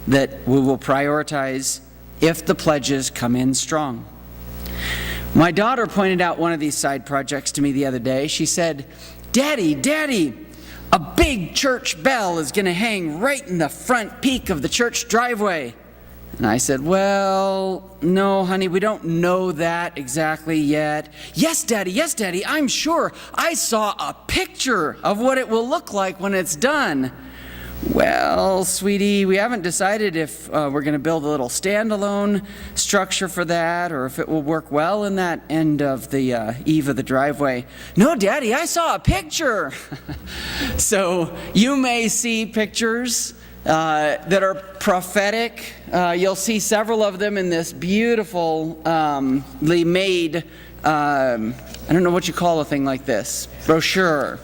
that we will prioritize if the pledges come in strong. My daughter pointed out one of these side projects to me the other day. She said, "Daddy, a big church bell is going to hang right in the front peak of the church driveway." And I said, "Well, no, honey, we don't know that exactly yet." Yes, Daddy, I'm sure. I saw a picture of what it will look like when it's done." "Well, sweetie, we haven't decided if we're going to build a little standalone structure for that or if it will work well in that end of the eave of the driveway." "No, Daddy, I saw a picture." So you may see pictures that are prophetic. You'll see several of them in this beautifully made, I don't know what you call a thing like this, brochure.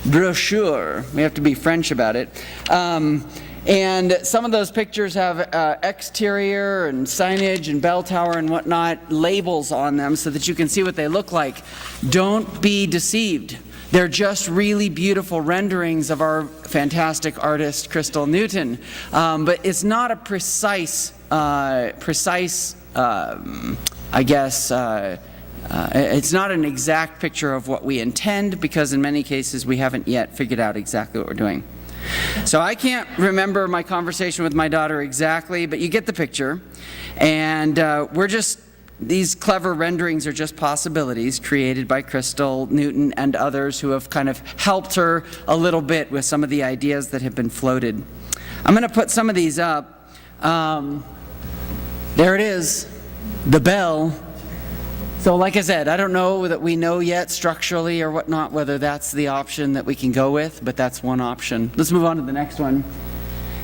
We have to be French about it. And some of those pictures have exterior and signage and bell tower and whatnot labels on them so that you can see what they look like. Don't be deceived. They're just really beautiful renderings of our fantastic artist, Crystal Newton. But it's not a precise, it's not an exact picture of what we intend, because in many cases we haven't yet figured out exactly what we're doing. So I can't remember my conversation with my daughter exactly, but you get the picture. And these clever renderings are just possibilities created by Crystal Newton and others who have kind of helped her a little bit with some of the ideas that have been floated. I'm going to put some of these up. There it is, the bell. So like I said, I don't know that we know yet structurally or whatnot whether that's the option that we can go with, but that's one option. Let's move on to the next one.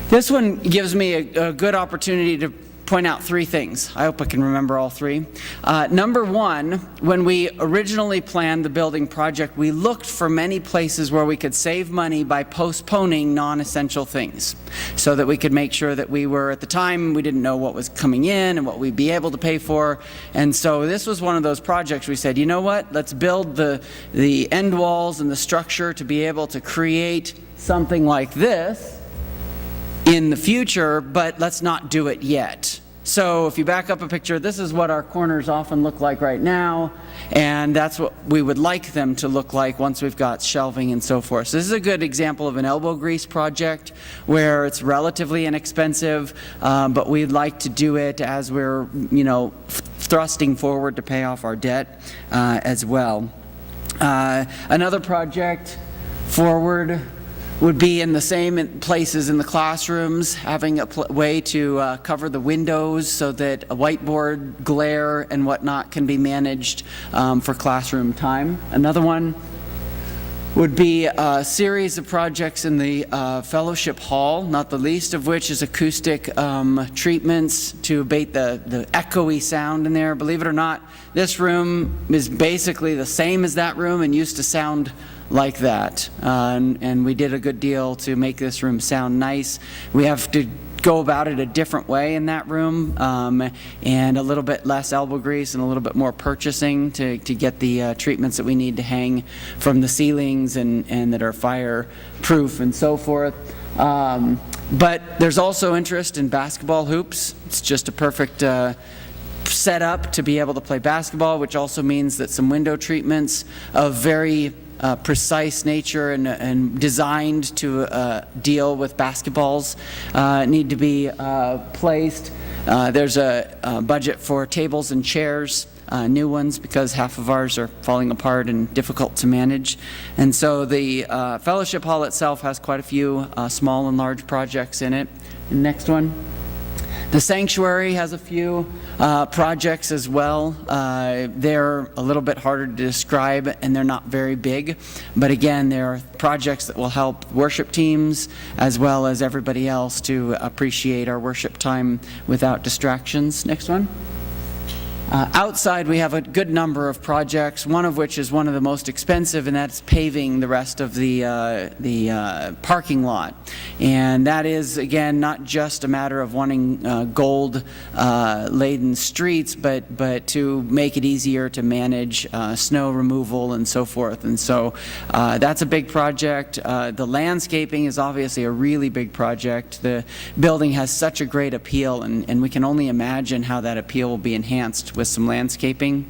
This one gives me a good opportunity to point out three things. I hope I can remember all three. Number one, when we originally planned the building project, we looked for many places where we could save money by postponing non-essential things so that we could make sure that we were, at the time, we didn't know what was coming in and what we'd be able to pay for. And so this was one of those projects we said, you know what, let's build the end walls and the structure to be able to create something like this in the future, but let's not do it yet. So if you back up a picture, this is what our corners often look like right now, and that's what we would like them to look like once we've got shelving and so forth. So this is a good example of an elbow grease project where it's relatively inexpensive, but we'd like to do it as we're, thrusting forward to pay off our debt as well. Another project forward would be in the same places in the classrooms, having a way to cover the windows so that a whiteboard glare and whatnot can be managed for classroom time. Another one would be a series of projects in the fellowship hall, not the least of which is acoustic treatments to abate the echoey sound in there. Believe it or not, this room is basically the same as that room and used to sound like that, and we did a good deal to make this room sound nice. We have to go about it a different way in that room, and a little bit less elbow grease and a little bit more purchasing to get the treatments that we need to hang from the ceilings and that are fireproof and so forth. But there's also interest in basketball hoops. It's just a perfect set up to be able to play basketball, which also means that some window treatments of very precise nature and designed to deal with basketballs need to be placed. There's a budget for tables and chairs, new ones, because half of ours are falling apart and difficult to manage. And so the fellowship hall itself has quite a few small and large projects in it. Next one. The sanctuary has a few projects as well. They're a little bit harder to describe and they're not very big, but again, they're projects that will help worship teams as well as everybody else to appreciate our worship time without distractions. Next one. Outside, we have a good number of projects, one of which is one of the most expensive, and that's paving the rest of the parking lot. And that is, again, not just a matter of wanting gold-laden streets, but to make it easier to manage snow removal and so forth. And so that's a big project. The landscaping is obviously a really big project. The building has such a great appeal, and we can only imagine how that appeal will be enhanced with some landscaping.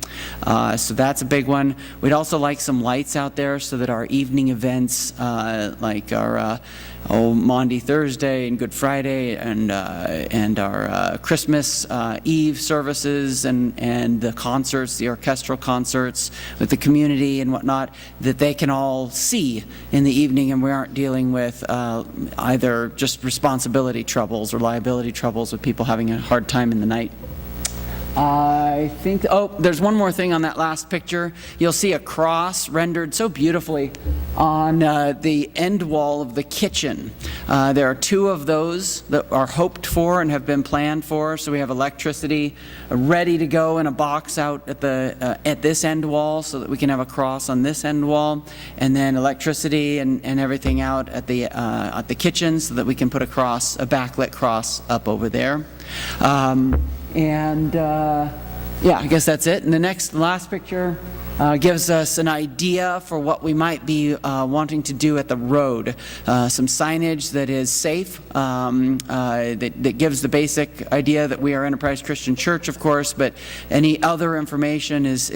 So that's a big one. We'd also like some lights out there so that our evening events, like our Maundy Thursday and Good Friday and our Christmas Eve services and the concerts, the orchestral concerts with the community and whatnot, that they can all see in the evening, and we aren't dealing with either just responsibility troubles or liability troubles with people having a hard time in the night. I think, there's one more thing on that last picture. You'll see a cross rendered so beautifully on the end wall of the kitchen. There are 2 of those that are hoped for and have been planned for, so we have electricity ready to go in a box out at this end wall so that we can have a cross on this end wall, and then electricity and everything out at the kitchen so that we can put a backlit cross up over there. Yeah, I guess that's it. And the last picture gives us an idea for what we might be wanting to do at the road. Some signage that is safe, that gives the basic idea that we are Enterprise Christian Church, of course, but any other information is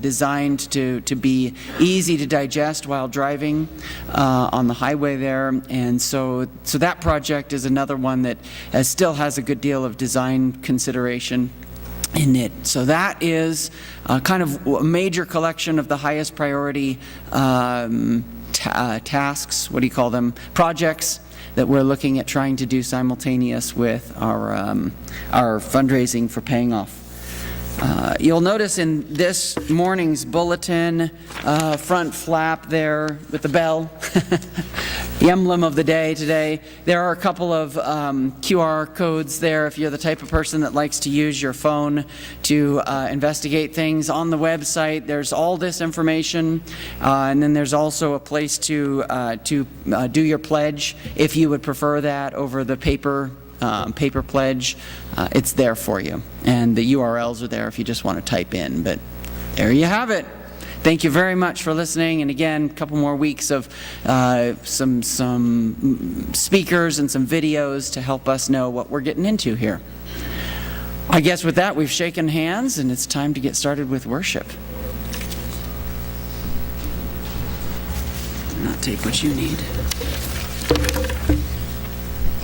designed to be easy to digest while driving on the highway there. And so that project is another one that still has a good deal of design consideration in it. So that is kind of a major collection of the highest priority tasks, what do you call them, projects that we're looking at trying to do simultaneous with our fundraising for paying off. You'll notice in this morning's bulletin, front flap there with the bell, the emblem of the day today, there are a couple of QR codes there if you're the type of person that likes to use your phone to investigate things. On the website, there's all this information, and then there's also a place to do your pledge if you would prefer that over the paper pledge. It's there for you, and the URLs are there if you just want to type in. But there you have it. Thank you very much for listening, and again, a couple more weeks of some speakers and some videos to help us know what we're getting into here. I guess with that, we've shaken hands, and it's time to get started with worship. Not take what you need.